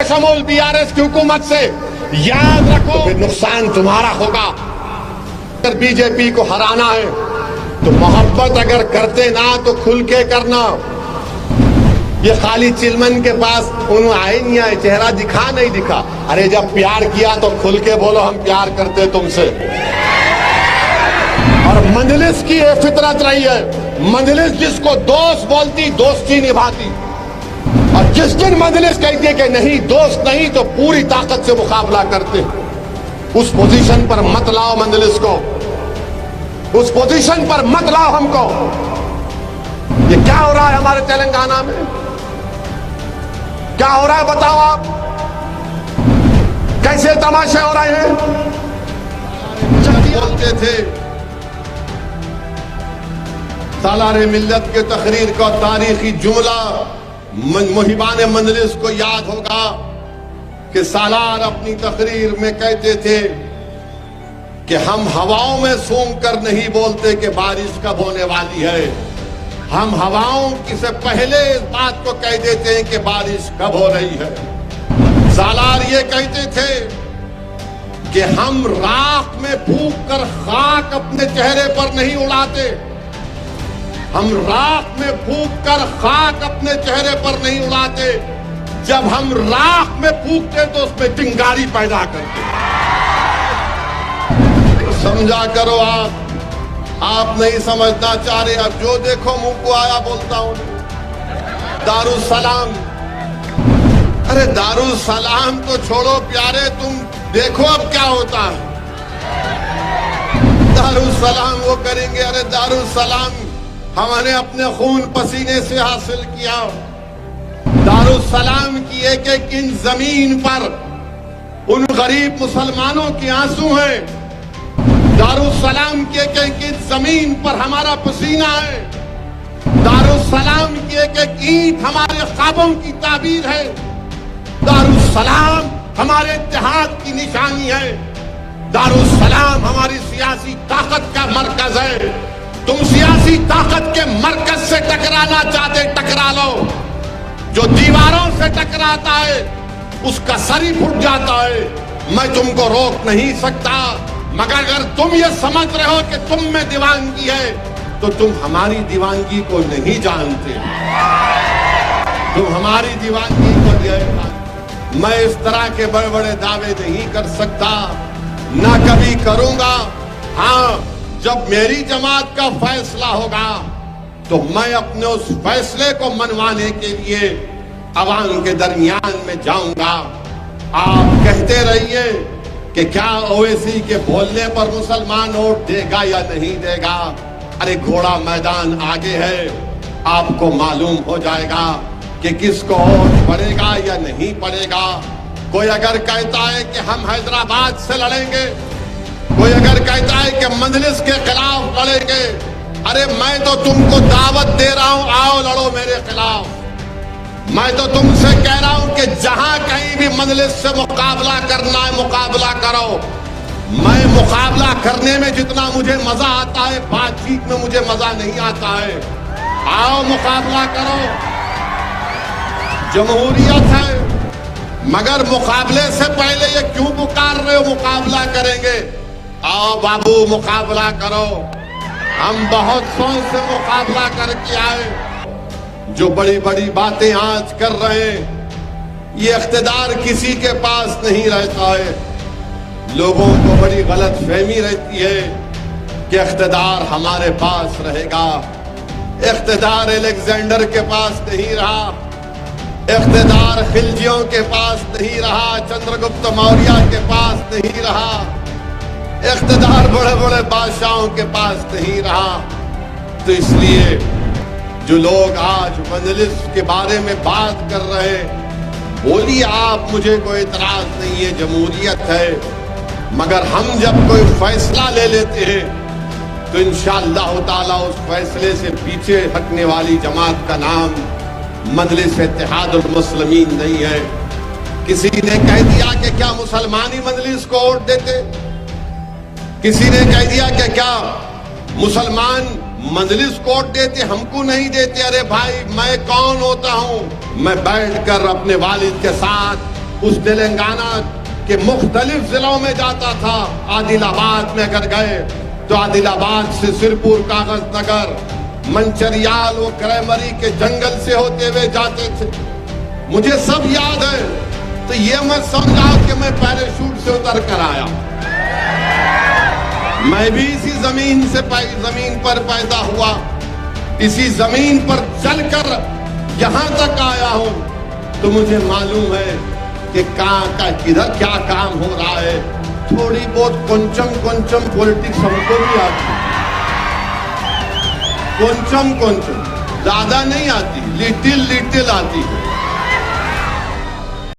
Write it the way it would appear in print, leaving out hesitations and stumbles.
بشمول BRS کی حکومت سے، یاد رکھو تو پھر نقصان تمہارا ہوگا۔ اگر BJP کو ہرانا ہے تو محبت اگر کرتے نہ تو کھل کے کرنا۔ یہ خالی چلمن کے پاس انہوں آئے نہیں آئے، چہرہ دکھا نہیں دکھا، ارے جب پیار کیا تو کھل کے بولو ہم پیار کرتے تم سے۔ اور مجلس کی یہ فطرت رہی ہے، مجلس جس کو دوست بولتی دوستی نبھاتی، اور جس دن مجلس کہتی ہے کہ نہیں دوست نہیں تو پوری طاقت سے مقابلہ کرتے۔ اس پوزیشن پر مت لاؤ مجلس کو، اس پوزیشن پر مت لاؤ ہم کو۔ یہ کیا ہو رہا ہے ہمارے تلنگانہ میں؟ کیا ہو رہا ہے بتاؤ آپ؟ کیسے تماشے ہو رہے ہیں؟ بولتے تھے سالار ملت کے تقریر کا تاریخی جملہ محبان مجلس کو یاد ہوگا کہ سالار اپنی تقریر میں کہتے تھے کہ ہم ہواؤں میں سونگ کر نہیں بولتے کہ بارش کب ہونے والی ہے، ہم ہواؤں کی سے پہلے اس بات کو کہہ دیتے ہیں کہ بارش کب ہو رہی ہے۔ سالار یہ کہتے تھے کہ ہم راکھ میں پھونک کر خاک اپنے چہرے پر نہیں اڑاتے، ہم راکھ میں پھونک کر خاک اپنے چہرے پر نہیں اڑاتے، جب ہم راکھ میں پھونکتے تو اس میں چنگاری پیدا کرتے۔ سمجھا کرو آپ نہیں سمجھنا چاہ رہے، اب جو دیکھو منہ کو آیا بولتا ہوں۔ دارالسلام، ارے دارالسلام تو چھوڑو پیارے، تم دیکھو اب کیا ہوتا ہے۔ دارالسلام وہ کریں گے، ارے دارالسلام ہم نے اپنے خون پسینے سے حاصل کیا۔ دارالسلام کی ایک ایک ان زمین پر ان غریب مسلمانوں کے آنسو ہیں، دارالسلام کی ایک ایک زمین پر ہمارا پسینہ ہے، دارالسلام کی ایک ایک اینٹ ہمارے خوابوں کی تعبیر ہے، دارالسلام ہمارے اتحاد کی نشانی ہے، دارالسلام ہماری سیاسی طاقت کا مرکز ہے۔ تم سیاسی طاقت کے مرکز سے ٹکرانا چاہتے ٹکرا لو، جو دیواروں سے ٹکراتا ہے اس کا سر ہی پھٹ جاتا ہے۔ میں تم کو روک نہیں سکتا، مگر اگر تم یہ سمجھ رہے ہو کہ تم میں دیوانگی ہے تو تم ہماری دیوانگی کو نہیں جانتے، تم ہماری دیوانگی کو نہیں۔ میں اس طرح کے بڑے بڑے دعوے نہیں کر سکتا، نہ کبھی کروں گا۔ ہاں، جب میری جماعت کا فیصلہ ہوگا تو میں اپنے اس فیصلے کو منوانے کے لیے عوام کے درمیان میں جاؤں گا۔ آپ کہتے رہیے کہ کیا اویسی کے بولنے پر مسلمان ووٹ دے گا یا نہیں دے گا، ارے گھوڑا میدان آگے ہے، آپ کو معلوم ہو جائے گا کہ کس کو ووٹ پڑے گا یا نہیں پڑے گا۔ کوئی اگر کہتا ہے کہ ہم حیدرآباد سے لڑیں گے، کوئی اگر کہتا ہے کہ مجلس کے خلاف لڑیں گے، ارے میں تو تم کو دعوت دے رہا ہوں، آؤ لڑو میرے خلاف۔ میں تو تم سے کہہ رہا ہوں کہ جہاں کہیں بھی مجلس سے مقابلہ کرنا ہے مقابلہ کرو۔ میں مقابلہ کرنے میں جتنا مجھے مزہ آتا ہے، بات چیت میں مجھے مزہ نہیں آتا ہے۔ آؤ مقابلہ کرو، جمہوریت ہے، مگر مقابلے سے پہلے یہ کیوں پکار رہے ہو مقابلہ کریں گے؟ آؤ بابو مقابلہ کرو، ہم بہت سوچ سے مقابلہ کر کے آئے۔ جو بڑی بڑی باتیں آج کر رہے ہیں، یہ اقتدار کسی کے پاس نہیں رہتا ہے۔ لوگوں کو بڑی غلط فہمی رہتی ہے کہ اقتدار ہمارے پاس رہے گا۔ اقتدار الیگزینڈر کے پاس نہیں رہا، اقتدار خلجیوں کے پاس نہیں رہا، چندرگپت موریہ کے پاس نہیں رہا، اقتدار بڑے بڑے بادشاہوں کے پاس نہیں رہا۔ تو اس لیے جو لوگ آج مجلس کے بارے میں بات کر رہے، بولیے آپ، مجھے کوئی اعتراض نہیں ہے، جمہوریت ہے، مگر ہم جب کوئی فیصلہ لے لیتے ہیں تو انشاءاللہ تعالی اس فیصلے سے پیچھے ہٹنے والی جماعت کا نام مجلس اتحاد المسلمین نہیں ہے۔ کسی نے کہہ دیا کہ کیا مسلمان ہی مجلس کو ووٹ دیتے؟ کسی نے کہہ دیا کہ کیا مسلمان مجلس کو ووٹ دیتے، ہم کو نہیں دیتے؟ ارے بھائی، میں کون ہوتا ہوں؟ میں بیٹھ کر اپنے والد کے ساتھ اس تلنگانہ کے مختلف ضلعوں میں جاتا تھا. عادل آباد میں اگر گئے تو عادل آباد سے سرپور, کاغذ نگر, منچریال و کریمری کے جنگل سے ہوتے ہوئے جاتے تھے. مجھے سب یاد ہے. تو یہ مت سمجھا کہ میں پیراشوٹ سے اتر کر آیا. میں بھی اسی زمین پر پیدا ہوا, اسی زمین پر چل کر یہاں تک آیا ہوں. تو مجھے معلوم ہے کہ کہاں کا کدھر کیا کام ہو رہا ہے. تھوڑی بہت کنچم پولیٹکس ہم کو بھی آتی, کنچم زیادہ نہیں آتی, لٹل آتی ہے.